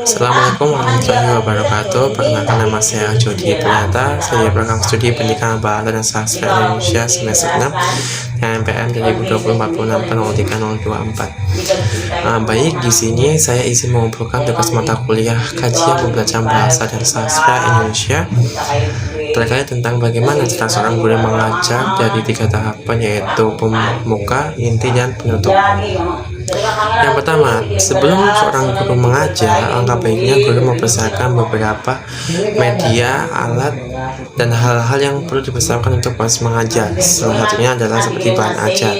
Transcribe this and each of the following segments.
Assalamualaikum warahmatullahi wabarakatuh. Perkenalkan, nama saya Jody Pranata. Saya program studi pendidikan bahasa dan sastra Indonesia semester 6 NPM 2020-403024. Baik, di sini saya izin mengumpulkan tugas mata kuliah kajian pembelajaran bahasa dan sastra Indonesia terkait tentang bagaimana cara seorang guru mengajar dari 3 tahapan, yaitu pemuka, inti, dan penutup. Yang pertama, sebelum seorang guru mengajar, alangkah baiknya guru mempersiapkan beberapa media, alat, dan hal-hal yang perlu dipersiapkan untuk proses mengajar. Salah satunya adalah seperti bahan ajar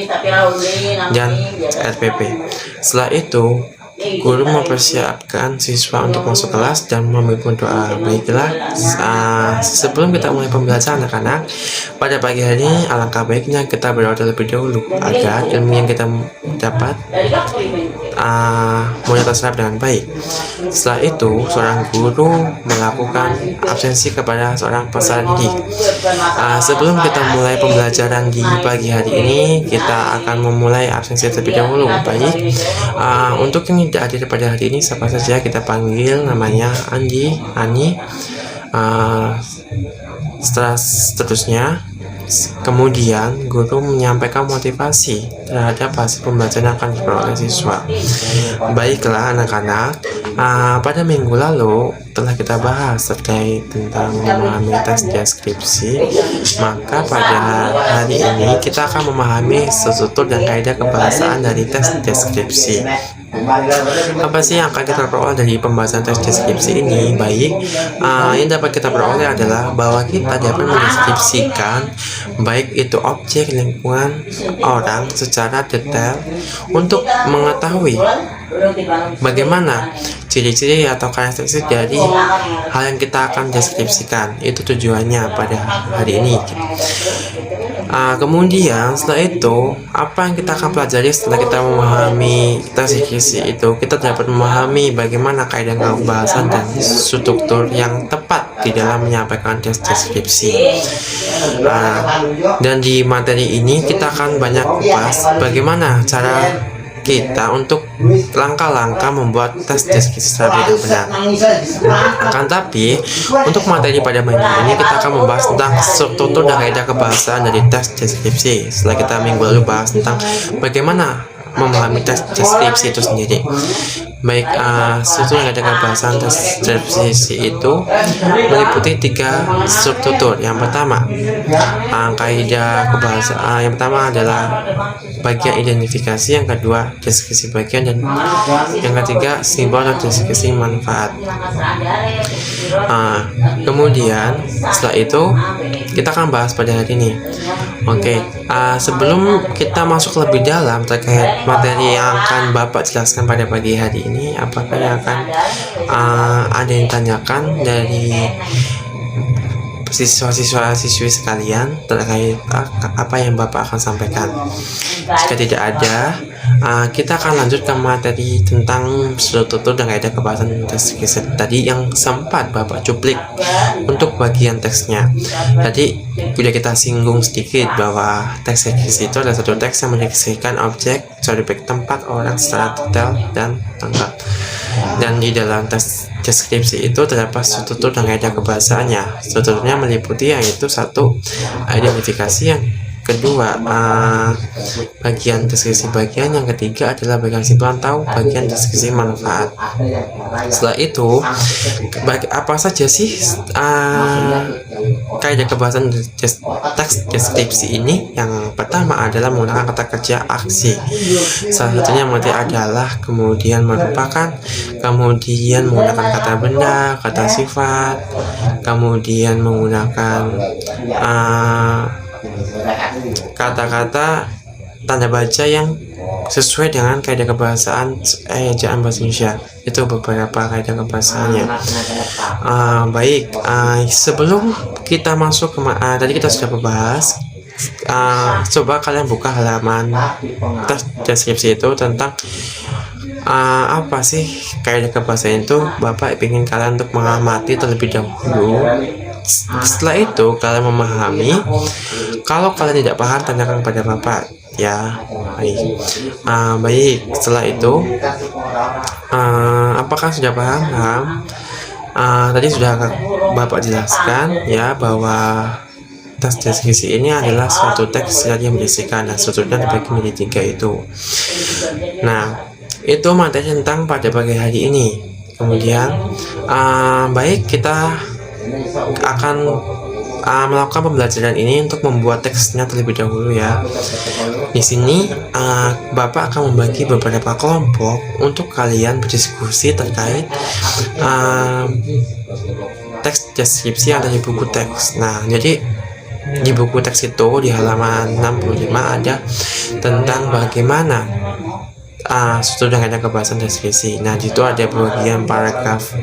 dan RPP. Setelah itu, guru mempersiapkan siswa untuk masuk kelas dan memimpin doa. Baiklah, sebelum kita mulai pembelajaran anak-anak, pada pagi hari ini alangkah baiknya kita berdoa terlebih dahulu agar ilmu yang kita dapat mulai terserap dengan baik. Setelah itu, seorang guru melakukan absensi kepada seorang peserta didik. Sebelum kita mulai pembelajaran di pagi hari ini, kita akan memulai absensi terlebih dahulu. Baik, untuk yang tidak hadir pada hari ini, siapa saja kita panggil namanya Andi, Ani, seterusnya. Kemudian guru menyampaikan motivasi terhadap hasil pembelajaran yang akan diperoleh siswa. Baiklah anak-anak, pada minggu lalu telah kita bahas terkait tentang memahami tes deskripsi. Maka pada hari ini kita akan memahami struktur dan kaidah kebahasaan dari tes deskripsi. Apa sih yang akan kita peroleh dari pembahasan tes deskripsi ini? Baik, yang dapat kita peroleh adalah bahwa kita dapat mendeskripsikan baik itu objek, lingkungan, orang secara detail untuk mengetahui bagaimana ciri-ciri atau karakteristik dari hal yang kita akan deskripsikan. Itu tujuannya pada hari ini. Kemudian setelah itu, apa yang kita akan pelajari setelah kita memahami tes deskripsi itu? Kita dapat memahami bagaimana kaidah kebahasan dan struktur yang tepat di dalam menyampaikan tes deskripsi. Dan di materi ini kita akan banyak bahas bagaimana cara kita untuk langkah-langkah membuat tes deskripsi secara benar. Akan tapi, untuk materi pada minggu ini kita akan membahas tentang struktur dan kaidah kebahasaan dari tes deskripsi. Setelah kita minggu lalu bahas tentang bagaimana memahami tes deskripsi itu sendiri. Baik, struktur dan kaidah kebahasaan tes deskripsi itu meliputi 3 struktur. Yang pertama, kaidah kebahasaan yang pertama adalah bagian identifikasi, yang kedua deskripsi bagian, dan yang ketiga simbol dan deskripsi manfaat. Kemudian setelah itu kita akan bahas pada hari ini. Oke, sebelum kita masuk lebih dalam terkait materi yang akan Bapak jelaskan pada pagi hari ini, apakah yang akan ada yang tanyakan dari siswa-siswi sekalian terkait apa yang Bapak akan sampaikan? Jika tidak ada, kita akan lanjut ke materi tentang struktur dan kaidah kebahasaan deskripsi tadi yang sempat Bapak cuplik untuk bagian teksnya. Tadi sudah kita singgung sedikit bahwa teks deskripsi itu adalah satu teks yang mendeskripsikan objek, baik tempat, orang secara detail dan lengkap. Dan di dalam tes deskripsi itu terdapat struktur dan kaidah kebahasaannya. Strukturnya meliputi yaitu 1, identifikasi, yang kedua bagian deskripsi bagian, yang ketiga adalah bagian kesimpulan atau bagian deskripsi manfaat. Setelah itu, apa saja sih kaidah kebahasan teks deskripsi ini? Yang pertama adalah menggunakan kata kerja aksi. Salah satunya adalah, kemudian merupakan, kemudian menggunakan kata benda, kata sifat, kemudian menggunakan kata-kata tanda baca yang sesuai dengan kaidah kebahasaan ejaan bahasa Indonesia. Itu beberapa kaidah kebahasaannya. Baik, sebelum kita masuk ke tadi kita sudah membahas. Coba kalian buka halaman tes deskripsi itu tentang apa sih kaidah kebahasaan itu. Bapak ingin kalian untuk mengamati terlebih dahulu Setelah itu kalian memahami. Kalau kalian tidak paham, tanyakan kepada Bapak ya. Baik, setelah itu apakah sudah paham? Tadi sudah Bapak jelaskan ya bahwa tes deskripsi ini adalah suatu teks yang berisikan dan strukturnya dibagi menjadi 3 itu. Nah, itu materi tentang pada pagi hari ini. Kemudian baik, kita akan melakukan pembelajaran ini untuk membuat teksnya terlebih dahulu ya. Di sini Bapak akan membagi beberapa kelompok untuk kalian berdiskusi terkait teks deskripsi yang ada di buku teks. Nah, jadi di buku teks itu di halaman 65 ada tentang bagaimana struktur dan kaidah kebahasan deskripsi. Nah, di situ ada bagian paragraf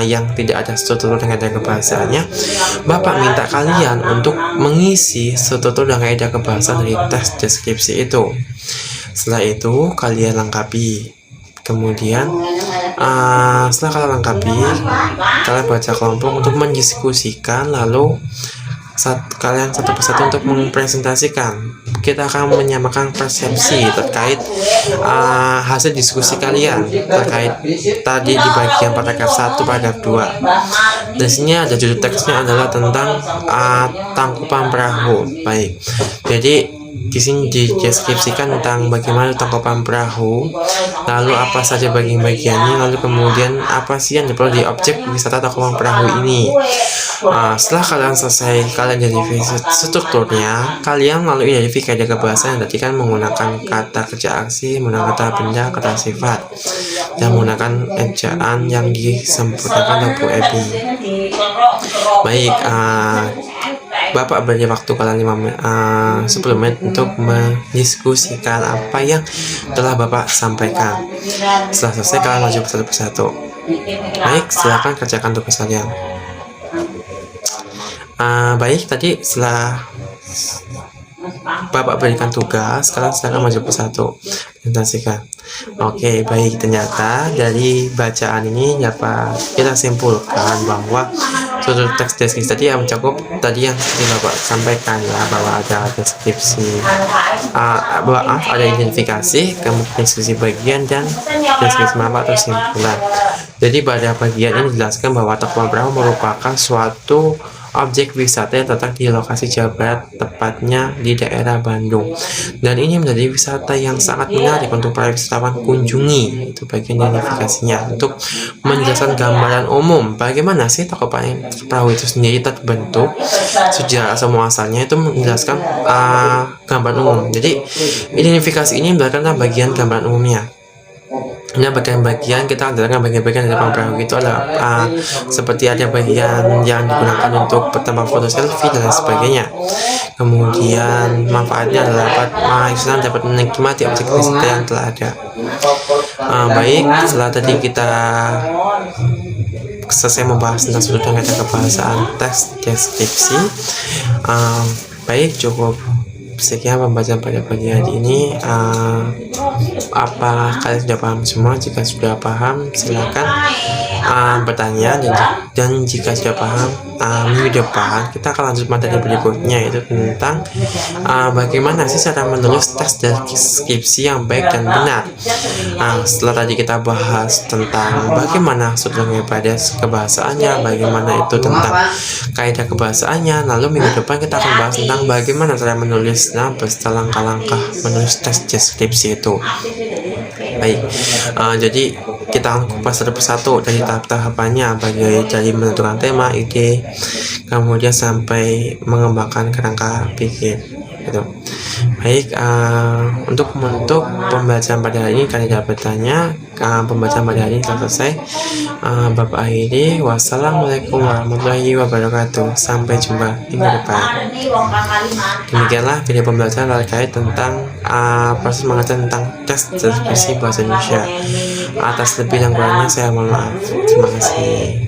yang tidak ada struktur dan kaidah kebahasannya. Bapak minta kalian untuk mengisi struktur dan kaidah kebahasan dari teks deskripsi itu. Setelah itu kalian lengkapi. Kemudian setelah kalian lengkapi, kalian baca kelompok untuk mendiskusikan, lalu kalian satu persatu untuk mempresentasikan. Kita akan menyamakan persepsi terkait hasil diskusi kalian terkait tadi di bagian paragraf 1, paragraf 2. Di sini ada judul teksnya adalah tentang tangkupan perahu. Baik, jadi di sini dideskripsikan tentang bagaimana tangkupan perahu, lalu apa saja bagian-bagiannya, lalu kemudian apa sih yang perlu di objek wisata tangkupan perahu ini. Setelah kalian selesai, kalian identifikasi strukturnya, kalian lalu identifikasi kaidah kebahasan yang tadi kan menggunakan kata kerja aksi, menggunakan kata benda, kata sifat, dan menggunakan ejaan yang disempurnakan oleh Bu Ebi. Baik, Bapak beri waktu kalian 10 menit untuk mendiskusikan apa yang telah Bapak sampaikan. Setelah selesai, kalian maju satu persatu. Baik, silakan kerjakan tugas kalian. Baik, tadi setelah Bapak berikan tugas, kalian silakan maju persatu presentasikan. Oke, baik, ternyata dari bacaan ini dapat kita simpulkan bahwa struktur teks deskripsi tadi yang mencakup tadi yang seperti Bapak sampaikan ya, bahwa ada deskripsi, ada identifikasi, kemudian deskripsi bagian, dan deskripsi mapa atau simpulan. Jadi pada bagian ini dijelaskan bahwa tangkupan perahu merupakan suatu objek wisata yang terletak di lokasi Jawa Barat, tepatnya di daerah Bandung, dan ini menjadi wisata yang sangat menarik untuk para wisatawan kunjungi. Itu bagian identifikasinya. Untuk menjelaskan gambaran umum bagaimana sih tangkupan perahu itu sendiri terbentuk, sejarah asal muasalnya, itu menjelaskan gambaran umum. Jadi identifikasi ini berdasarkan bagian gambaran umumnya. Nah, bagian-bagian kita adalah bagian-bagian dari perahu itu adalah seperti ada bagian yang digunakan untuk tempat foto selfie dan lain sebagainya. Kemudian manfaatnya adalah dapat menikmati objek wisata yang telah ada. Baik, setelah tadi kita selesai membahas tentang sudut dan kaidah kebahasaan teks deskripsi, baik, cukup sekian pembacaan pada pagi hari ini. Apa kalian sudah paham semua? Jika sudah paham, silakan bertanya, dan jika sudah paham, minggu depan kita akan lanjut materi berikutnya, yaitu tentang bagaimana sih cara menulis teks deskripsi yang baik dan benar. Setelah tadi kita bahas tentang bagaimana struktur kebahasaannya, bagaimana itu tentang kaidah kebahasaannya, lalu minggu depan kita akan bahas tentang bagaimana cara menulisnya beserta langkah-langkah menulis teks deskripsi itu. Baik, jadi kita akan kupas satu persatu dari tahap-tahapannya, dari menentukan tema, ide, kemudian sampai mengembangkan kerangka pikir gitu. Baik, untuk pembacaan pada hari ini kalian dapat bertanya. Pembacaan pada hari ini telah selesai. Bapak akhiri. Wassalamualaikum warahmatullahi wabarakatuh. Sampai jumpa minggu depan. Demikianlah video pembelajaran terkait tentang proses mengajar tentang teks deskripsi bahasa Indonesia. Atas lebih dan kurangnya saya mohon maaf. Terima kasih.